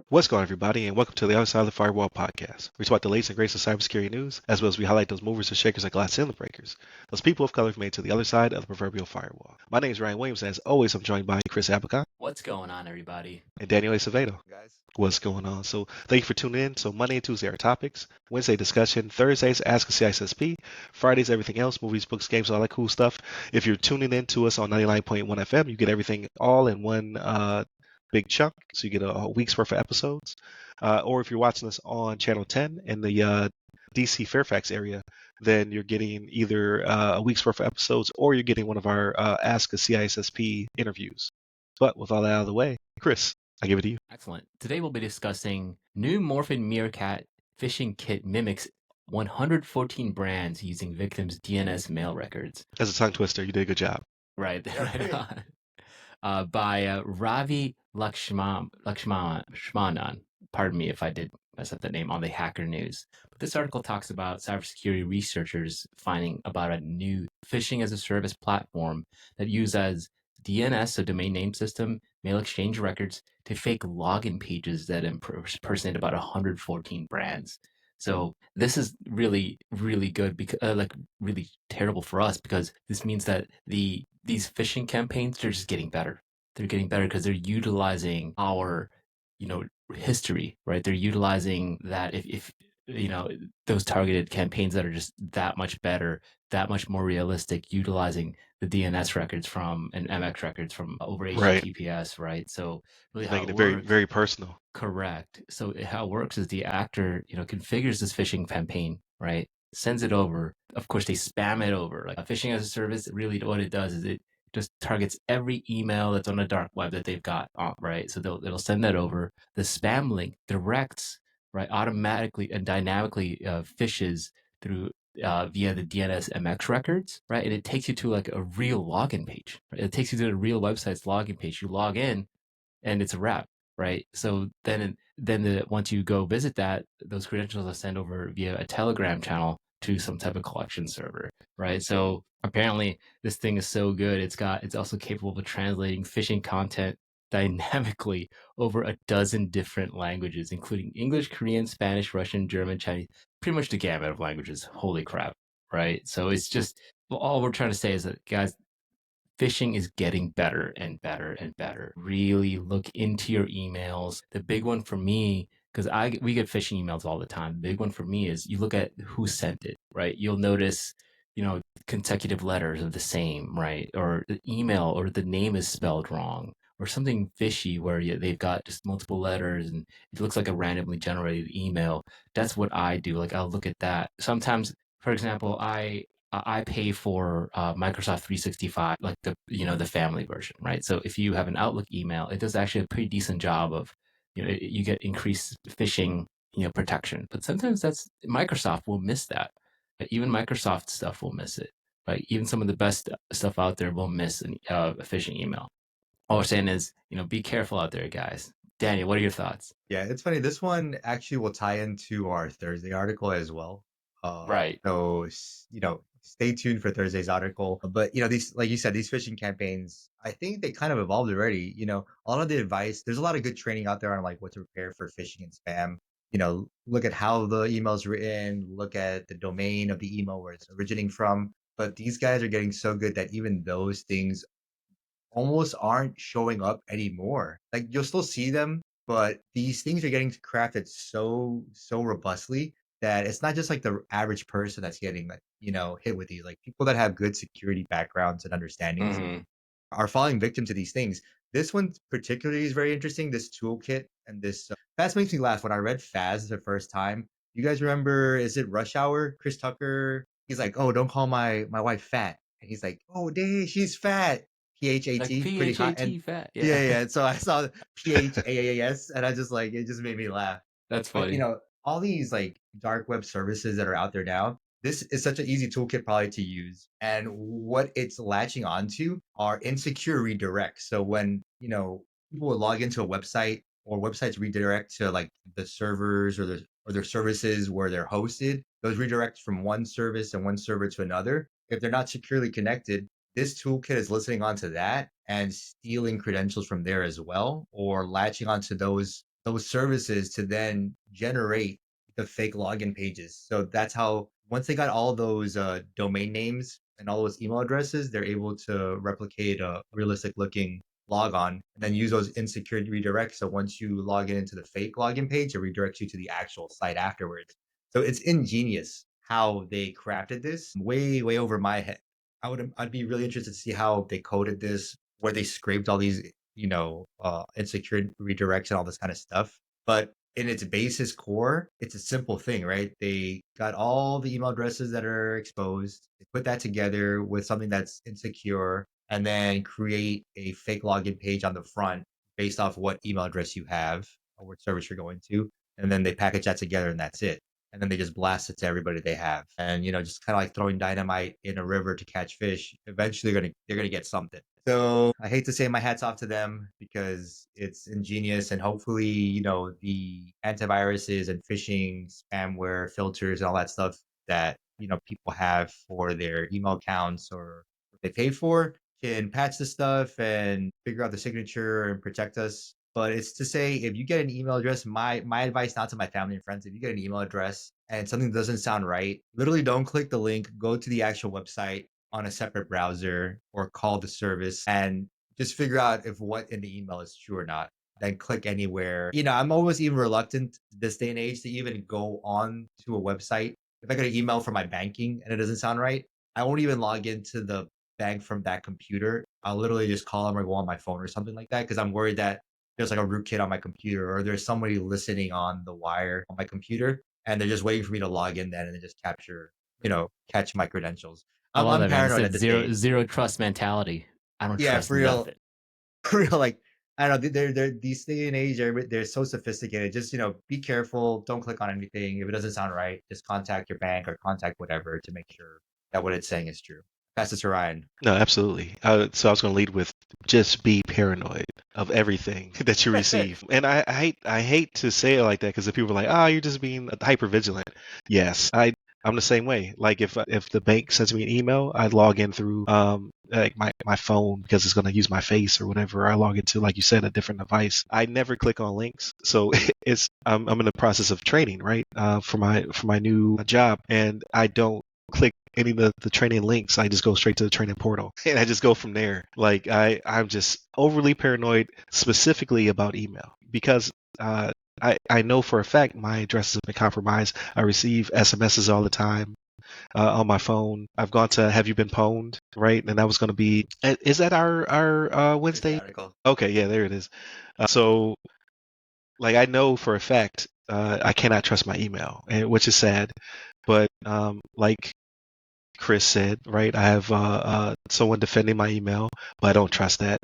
What's going on, everybody, and welcome to the Other Side of the Firewall podcast. We talk about the latest and greatest of cybersecurity news, as well as we highlight those movers and shakers and glass ceiling breakers, those people of color who've made it to the other side of the proverbial firewall. My name is Ryan Williams, and as always, I'm joined by Chris Abacon What's going on, everybody? and Daniel Acevedo. Guys. What's going on? So thank you for tuning in. So Monday and Tuesday are topics, Wednesday discussion, Thursdays Ask a CISSP, Fridays everything else, movies, books, games, all that cool stuff. If you're tuning in to us on 99.1 FM, you get everything all in one big chunk, so you get a week's worth of episodes. Or if you're watching us on Channel 10 in the DC Fairfax area, then you're getting either a week's worth of episodes or you're getting one of our Ask a CISSP interviews. But with all that out of the way, Chris, I give it to you. Excellent. Today we'll be discussing new Morphing Meerkat phishing kit mimics 114 brands using victims' DNS mail records. As a tongue twister, you did a good job. Right, right on. By Ravi Lakshmanan. Pardon me if I did mess up that name on the Hacker News. But this article talks about cybersecurity researchers finding about a new phishing-as-a-service platform that uses DNS, so domain name system, mail exchange records, to fake login pages that impersonate about 114 brands. So this is really, really good, because really terrible for us, because this means that these phishing campaigns, they're just getting better. They're getting better because they're utilizing our, history, right? They're utilizing that if those targeted campaigns that are just that much better, that much more realistic, utilizing the DNS records from and MX records from over HTTPS, right? So really how Making it it very, works, very personal. correct. So how it works is the actor, configures this phishing campaign, right? Sends it over. Of course, they spam it over. Like a phishing as a service, really what it does is it just targets every email that's on the dark web that they've got, right? So it'll send that over. The spam link directs, right, automatically and dynamically fishes through via the DNS MX records, right? And it takes you to like a real login page. Right? It takes you to the real website's login page. You log in, and it's a wrap, right? So then once you go visit that, those credentials are sent over via a Telegram channel to some type of collection server, right? So apparently this thing is so good, it's also capable of translating phishing content dynamically over a dozen different languages, including English, Korean, Spanish, Russian, German, Chinese, pretty much the gamut of languages. Holy crap, right? So it's just, all we're trying to say is that, guys, phishing is getting better and better and better. Really look into your emails. The big one for me, because we get phishing emails all the time. The big one for me is you look at who sent it, right? You'll notice, consecutive letters are the same, right? Or the email or the name is spelled wrong, or something fishy where they've got just multiple letters and it looks like a randomly generated email. That's what I do. Like, I'll look at that. Sometimes, for example, I pay for Microsoft 365, like the family version, right? So if you have an Outlook email, it does actually a pretty decent job of, you get increased phishing, protection. But sometimes Microsoft will miss that. Even Microsoft stuff will miss it. Right? Even some of the best stuff out there will miss a phishing email. All we're saying is, be careful out there, guys. Daniel, what are your thoughts? Yeah, it's funny. This one actually will tie into our Thursday article as well. Right. So, stay tuned for Thursday's article. But, these, like you said, these phishing campaigns, I think they kind of evolved already. A lot of the advice, there's a lot of good training out there on like what to prepare for phishing and spam. Look at how the email's written, look at the domain of the email where it's originating from. But these guys are getting so good that even those things almost aren't showing up anymore. Like, you'll still see them, but these things are getting crafted so robustly that it's not just like the average person that's getting like, hit with these. Like, people that have good security backgrounds and understandings are falling victim to these things. This one particularly is very interesting. This toolkit and this phaaS makes me laugh. When I read phaaS the first time, you guys remember, is it Rush Hour? Chris Tucker, he's like, "Oh, don't call my wife fat," and he's like, "Oh, dang, she's fat." PHAT, Like pretty hot. And fat. yeah. So I saw PHAAS and I just like, it just made me laugh. That's But funny. all these like dark web services that are out there now, this is such an easy toolkit probably to use. And what it's latching onto are insecure redirects. So when, people will log into a website or websites redirect to like the servers or their services where they're hosted, those redirects from one service and one server to another. If they're not securely connected, this toolkit is listening onto that and stealing credentials from there as well, or latching onto those services to then generate the fake login pages. So that's how once they got all those domain names and all those email addresses, they're able to replicate a realistic looking logon and then use those insecure redirects. So once you log in into the fake login page, it redirects you to the actual site afterwards. So it's ingenious how they crafted this, way, way over my head. I'd be really interested to see how they coded this, where they scraped all these, insecure redirects and all this kind of stuff. But in its basis core, it's a simple thing, right? They got all the email addresses that are exposed, they put that together with something that's insecure, and then create a fake login page on the front based off what email address you have or what service you're going to. And then they package that together and that's it. And then they just blast it to everybody they have. And just kind of like throwing dynamite in a river to catch fish. Eventually they're gonna get something. So I hate to say my hat's off to them because it's ingenious, and hopefully, the antiviruses and phishing, spamware filters and all that stuff that people have for their email accounts or what they pay for can patch the stuff and figure out the signature and protect us. But it's to say, if you get an email address, my advice not to my family and friends, if you get an email address and something doesn't sound right, literally don't click the link, go to the actual website on a separate browser or call the service and just figure out if what in the email is true or not. Then click anywhere. I'm always even reluctant this day and age to even go on to a website. If I get an email from my banking and it doesn't sound right, I won't even log into the bank from that computer. I'll literally just call them or go on my phone or something like that because I'm worried that there's like a rootkit on my computer or there's somebody listening on the wire on my computer and they're just waiting for me to log in then and then just catch my credentials. I love I'm that, man. It's paranoid that at this stage. zero trust mentality. I don't Yeah, trust for real. nothing. For real, like I don't know, they're these day and age, they're so sophisticated. Just be careful. Don't click on anything. If it doesn't sound right, just contact your bank or contact whatever to make sure that what it's saying is true. Pass it to Ryan. No, absolutely. So I was going to lead with just be paranoid of everything that you receive. And I hate to say it like that because if people are like, "Oh, you're just being hyper vigilant." Yes, I'm the same way. Like if the bank sends me an email, I log in through like my phone because it's going to use my face or whatever. I log into, like you said, a different device. I never click on links. So I'm in the process of training, right? For my new job, and I don't click any of the training links. I just go straight to the training portal and I just go from there. Like I'm just overly paranoid specifically about email because I know for a fact my address has been compromised. I receive SMSs all the time on my phone. I've gone to Have You Been Pwned, right? And that was going to be, is that our Here's the Wednesday? article. Okay, yeah, there it is. So like I know for a fact I cannot trust my email, which is sad. But like Chris said, right? I have someone defending my email, but I don't trust that.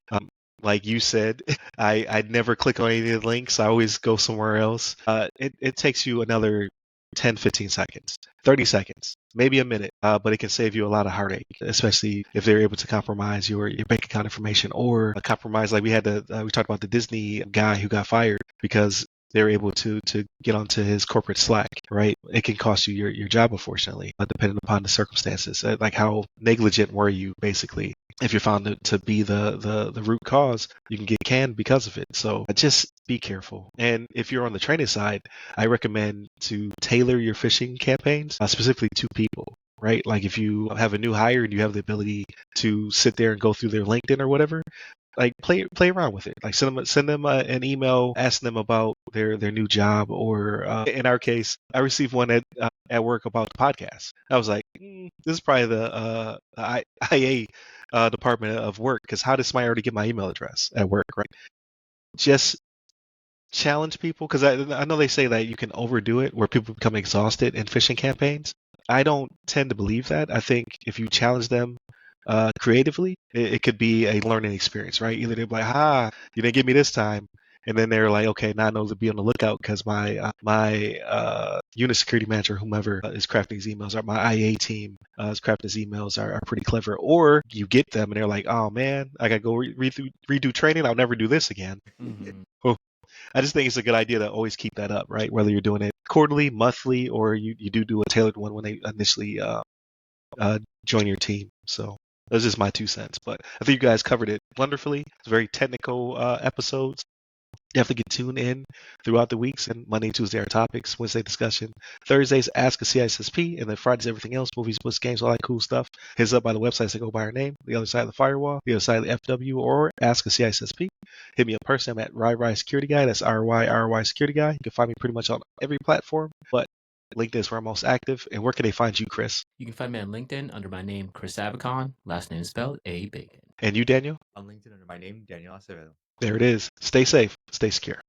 Um, like you said, I never click on any of the links. I always go somewhere else. It takes you another 10, 15 seconds, 30 seconds, maybe a minute, but it can save you a lot of heartache, especially if they're able to compromise your bank account information or a compromise. Like we talked about the Disney guy who got fired because they're able to get onto his corporate Slack, right? It can cost you your job, unfortunately, depending upon the circumstances. Like how negligent were you, basically? If you're found to be the root cause, you can get canned because of it. So just be careful. And if you're on the training side, I recommend to tailor your phishing campaigns specifically to people. Right? Like if you have a new hire and you have the ability to sit there and go through their LinkedIn or whatever, like play around with it. Like send them an email, ask them about their new job, or in our case, I received one at work about the podcast. I was like, this is probably the IA department of work because how does somebody already get my email address at work, right? Just challenge people because I know they say that you can overdo it where people become exhausted in phishing campaigns. I don't tend to believe that. I think if you challenge them creatively, it could be a learning experience, right? Either they're like, you didn't get me this time. And then they're like, okay, now I know to be on the lookout because my unit security manager, whomever is crafting these emails, or my IA team is crafting these emails are pretty clever. Or you get them and they're like, oh man, I got to go redo training. I'll never do this again. Mhm. Oh, I just think it's a good idea to always keep that up, right? Whether you're doing it quarterly, monthly, or you do a tailored one when they initially join your team. So That's just my 2 cents, but I think you guys covered it wonderfully. It's very technical episodes. Definitely get tuned in throughout the weeks, and Monday and Tuesday are topics, Wednesday discussion, Thursdays Ask a CISSP, and then Fridays everything else, movies, books, games, all that cool stuff. Hit us up by the websites that go by our name, The Other Side of the Firewall, The Other Side of the FW, or Ask a CISSP. Hit me in person. I'm at RyRy Security Guy. That's RY Security Guy. You can find me pretty much on every platform, but LinkedIn is where I'm most active. And where can they find you, Chris? You can find me on LinkedIn under my name, Chris Abacon. Last name spelled A Bacon. And you, Daniel? On LinkedIn under my name, Daniel Acevedo. There it is. Stay safe. Stay secure.